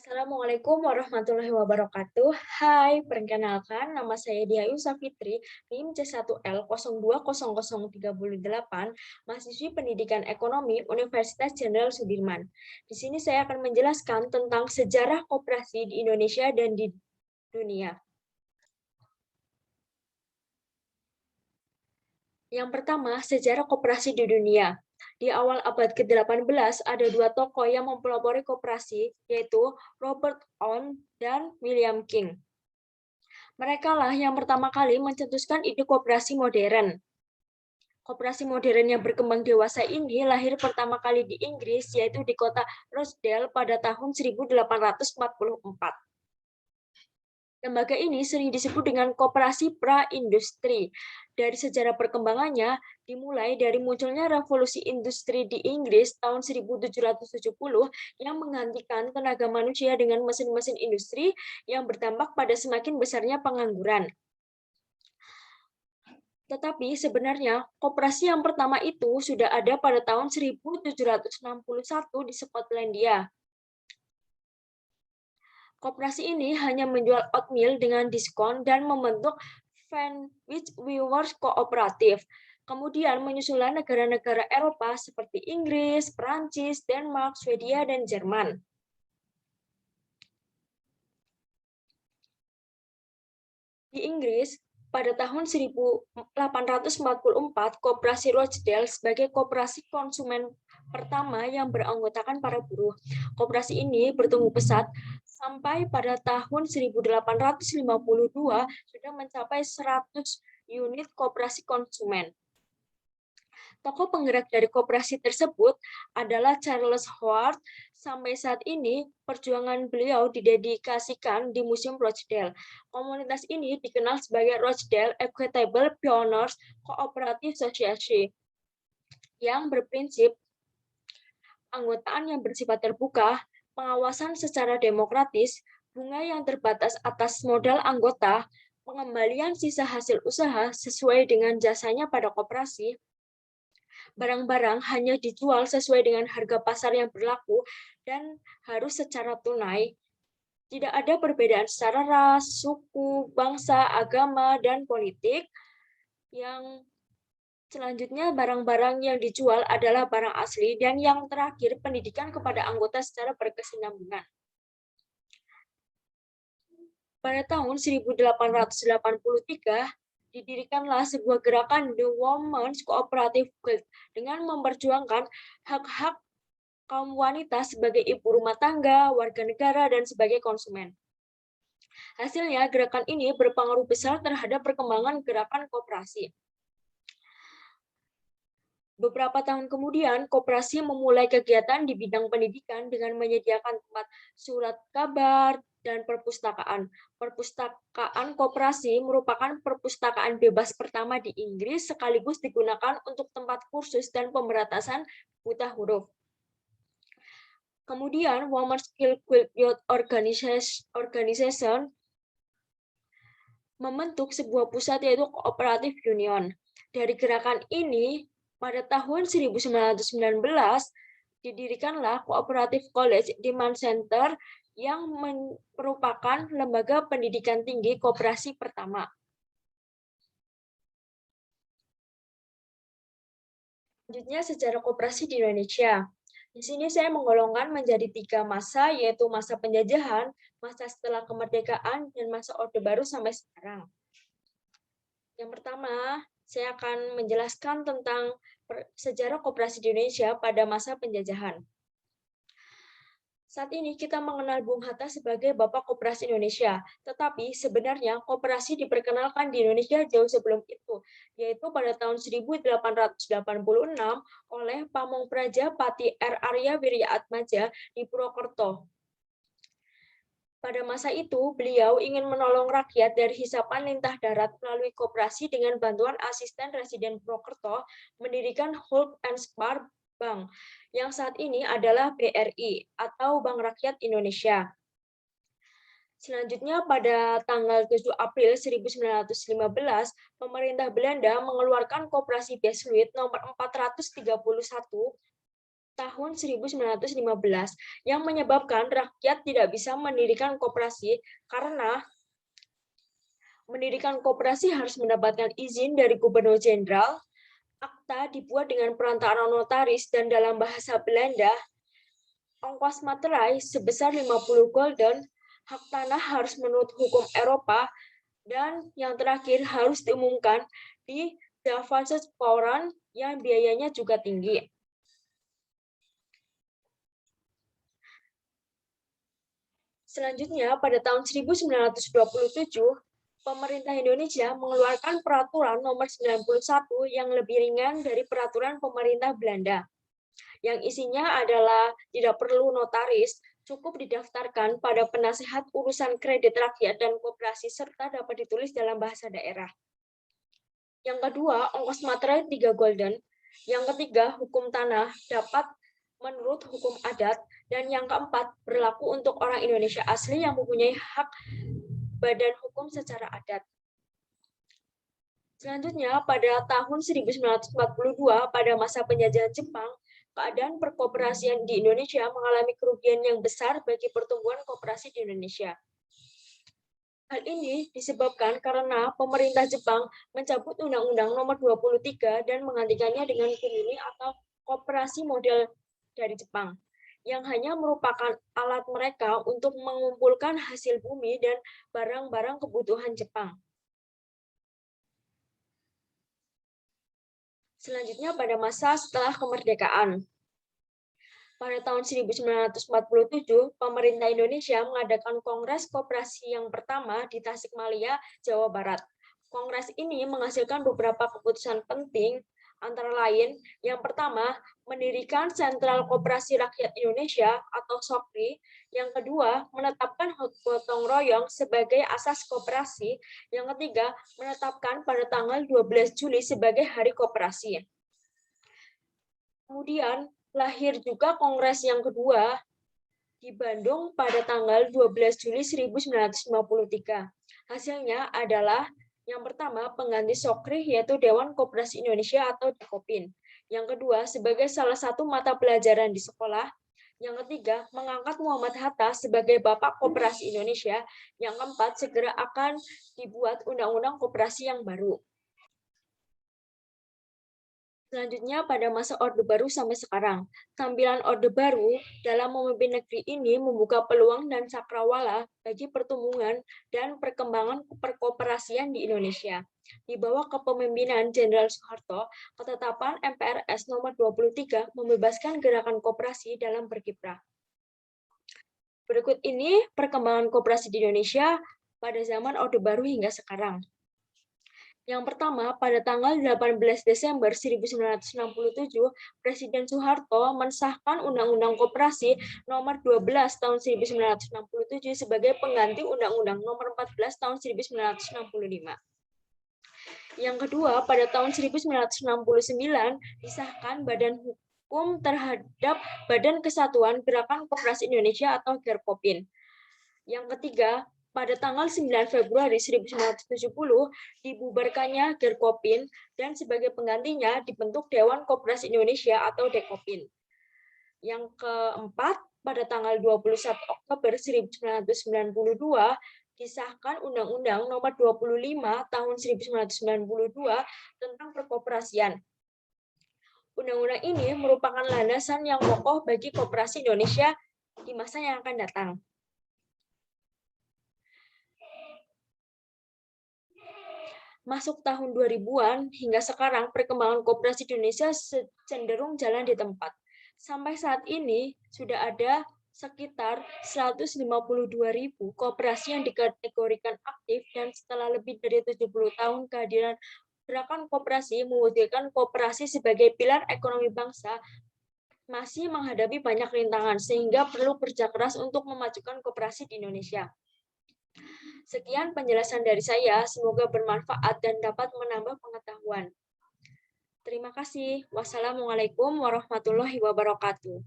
Assalamualaikum warahmatullahi wabarakatuh. Hai, perkenalkan nama saya Dia Safitri, NIM C1L020038, mahasiswi Pendidikan Ekonomi Universitas Jenderal Sudirman. Di sini saya akan menjelaskan tentang sejarah koperasi di Indonesia dan di dunia. Yang pertama, sejarah koperasi di dunia. Di awal abad ke-18, ada dua tokoh yang mempelopori koperasi, yaitu Robert Owen dan William King. Mereka lah yang pertama kali mencetuskan ide koperasi modern. Koperasi modern yang berkembang dewasa ini lahir pertama kali di Inggris, yaitu di kota Rochdale pada tahun 1844. Lembaga ini sering disebut dengan koperasi pra-industri. Dari sejarah perkembangannya, dimulai dari munculnya revolusi industri di Inggris tahun 1770 yang menggantikan tenaga manusia dengan mesin-mesin industri yang berdampak pada semakin besarnya pengangguran. Tetapi sebenarnya koperasi yang pertama itu sudah ada pada tahun 1761 di Skotlandia. Koperasi ini hanya menjual oatmeal dengan diskon dan membentuk Sandwich Weavers Kooperatif. Kemudian menyusullah negara-negara Eropa seperti Inggris, Perancis, Denmark, Swedia, dan Jerman. Di Inggris, pada tahun 1844, Koperasi Rochdale sebagai koperasi konsumen pertama yang beranggotakan para buruh. Koperasi ini bertumbuh pesat sampai pada tahun 1852 sudah mencapai 100 unit koperasi konsumen. Tokoh penggerak dari koperasi tersebut adalah Charles Howard. Sampai saat ini, perjuangan beliau didedikasikan di Museum Rochdale. Komunitas ini dikenal sebagai Rochdale Equitable Pioneers Cooperative Society, yang berprinsip anggotaan yang bersifat terbuka, pengawasan secara demokratis, bunga yang terbatas atas modal anggota, pengembalian sisa hasil usaha sesuai dengan jasanya pada koperasi, barang-barang hanya dijual sesuai dengan harga pasar yang berlaku dan harus secara tunai. Tidak ada perbedaan secara ras, suku, bangsa, agama, dan politik. Yang selanjutnya, barang-barang yang dijual adalah barang asli, dan yang terakhir, pendidikan kepada anggota secara berkesinambungan. Pada tahun 1883, didirikanlah sebuah gerakan The Women's Cooperative Guild dengan memperjuangkan hak-hak kaum wanita sebagai ibu rumah tangga, warga negara, dan sebagai konsumen. Hasilnya, gerakan ini berpengaruh besar terhadap perkembangan gerakan koperasi. Beberapa tahun kemudian, koperasi memulai kegiatan di bidang pendidikan dengan menyediakan tempat surat kabar dan perpustakaan. Perpustakaan koperasi merupakan perpustakaan bebas pertama di Inggris, sekaligus digunakan untuk tempat kursus dan pemberantasan buta huruf. Kemudian, Women's Guild Youth Organization membentuk sebuah pusat, yaitu Cooperative Union. Dari gerakan ini, pada tahun 1919, didirikanlah Cooperative College Demand Center yang merupakan lembaga pendidikan tinggi koperasi pertama. Selanjutnya, sejarah koperasi di Indonesia. Di sini saya menggolongkan menjadi 3 masa, yaitu masa penjajahan, masa setelah kemerdekaan, dan masa Orde Baru sampai sekarang. Yang pertama, saya akan menjelaskan tentang sejarah koperasi di Indonesia pada masa penjajahan. Saat ini kita mengenal Bung Hatta sebagai Bapak Koperasi Indonesia, tetapi sebenarnya koperasi diperkenalkan di Indonesia jauh sebelum itu, yaitu pada tahun 1886 oleh Pamong Praja Pati R. Arya Wiryaatmaja di Purwokerto. Pada masa itu, beliau ingin menolong rakyat dari hisapan lintah darat melalui koperasi dengan bantuan asisten residen Purwokerto mendirikan Holt and Spar Bank, yang saat ini adalah BRI atau Bank Rakyat Indonesia. Selanjutnya, pada tanggal 7 April 1915, pemerintah Belanda mengeluarkan Koperasi Besluit nomor 431 tahun 1915 yang menyebabkan rakyat tidak bisa mendirikan koperasi karena mendirikan koperasi harus mendapatkan izin dari gubernur jenderal. Akta dibuat dengan perantara notaris dan dalam bahasa Belanda, ongkos materai sebesar 50 gulden, hak tanah harus menurut hukum Eropa, dan yang terakhir harus diumumkan di Davaanse Courant yang biayanya juga tinggi. Selanjutnya, pada tahun 1927, pemerintah Indonesia mengeluarkan peraturan nomor 91 yang lebih ringan dari peraturan pemerintah Belanda. Yang isinya adalah tidak perlu notaris, cukup didaftarkan pada penasehat urusan kredit rakyat dan koperasi serta dapat ditulis dalam bahasa daerah. Yang kedua, ongkos materai 3 gulden. Yang ketiga, hukum tanah dapat menurut hukum adat. Dan yang keempat, berlaku untuk orang Indonesia asli yang mempunyai hak badan hukum secara adat. Selanjutnya, pada tahun 1942, pada masa penjajahan Jepang, keadaan perkoperasian di Indonesia mengalami kerugian yang besar bagi pertumbuhan koperasi di Indonesia. Hal ini disebabkan karena pemerintah Jepang mencabut Undang-Undang Nomor 23 dan menggantikannya dengan kumini atau koperasi model dari Jepang, yang hanya merupakan alat mereka untuk mengumpulkan hasil bumi dan barang-barang kebutuhan Jepang. Selanjutnya pada masa setelah kemerdekaan. Pada tahun 1947, pemerintah Indonesia mengadakan Kongres Koperasi yang pertama di Tasikmalaya, Jawa Barat. Kongres ini menghasilkan beberapa keputusan penting, antara lain, yang pertama, mendirikan Sentral Koperasi Rakyat Indonesia atau SOKRI. Yang kedua, menetapkan gotong royong sebagai asas koperasi. Yang ketiga, menetapkan pada tanggal 12 Juli sebagai Hari Koperasi. Kemudian, lahir juga Kongres yang kedua di Bandung pada tanggal 12 Juli 1953. Hasilnya adalah yang pertama, pengganti SOKRI yaitu Dewan Koperasi Indonesia atau DKOPIN. Yang kedua, sebagai salah satu mata pelajaran di sekolah. Yang ketiga, mengangkat Muhammad Hatta sebagai Bapak Koperasi Indonesia. Yang keempat, segera akan dibuat Undang-Undang Koperasi yang baru. Selanjutnya pada masa Orde Baru sampai sekarang. Tampilan Orde Baru dalam memimpin negeri ini membuka peluang dan cakrawala bagi pertumbuhan dan perkembangan perkoperasian di Indonesia. Di bawah kepemimpinan Jenderal Soeharto, ketetapan MPRS nomor 23 membebaskan gerakan koperasi dalam berkiprah. Berikut ini perkembangan koperasi di Indonesia pada zaman Orde Baru hingga sekarang. Yang pertama, pada tanggal 18 Desember 1967, Presiden Soeharto mensahkan Undang-Undang Koperasi Nomor 12 Tahun 1967 sebagai pengganti Undang-Undang Nomor 14 Tahun 1965. Yang kedua, pada tahun 1969 disahkan Badan Hukum terhadap Badan Kesatuan Gerakan Koperasi Indonesia atau GERKOPIN. Yang ketiga, pada tanggal 9 Februari 1970 dibubarkannya GERKOPIN dan sebagai penggantinya dibentuk Dewan Koperasi Indonesia atau DKOPIN. Yang keempat, pada tanggal 21 Oktober 1992 disahkan Undang-Undang Nomor 25 Tahun 1992 tentang perkoperasian. Undang-undang ini merupakan landasan yang kokoh bagi koperasi Indonesia di masa yang akan datang. Masuk tahun 2000-an hingga sekarang perkembangan koperasi di Indonesia cenderung jalan di tempat. Sampai saat ini sudah ada sekitar 152.000 koperasi yang dikategorikan aktif dan setelah lebih dari 70 tahun kehadiran gerakan koperasi mewujudkan koperasi sebagai pilar ekonomi bangsa masih menghadapi banyak rintangan sehingga perlu kerja keras untuk memajukan koperasi di Indonesia. Sekian penjelasan dari saya, semoga bermanfaat dan dapat menambah pengetahuan. Terima kasih. Wassalamualaikum warahmatullahi wabarakatuh.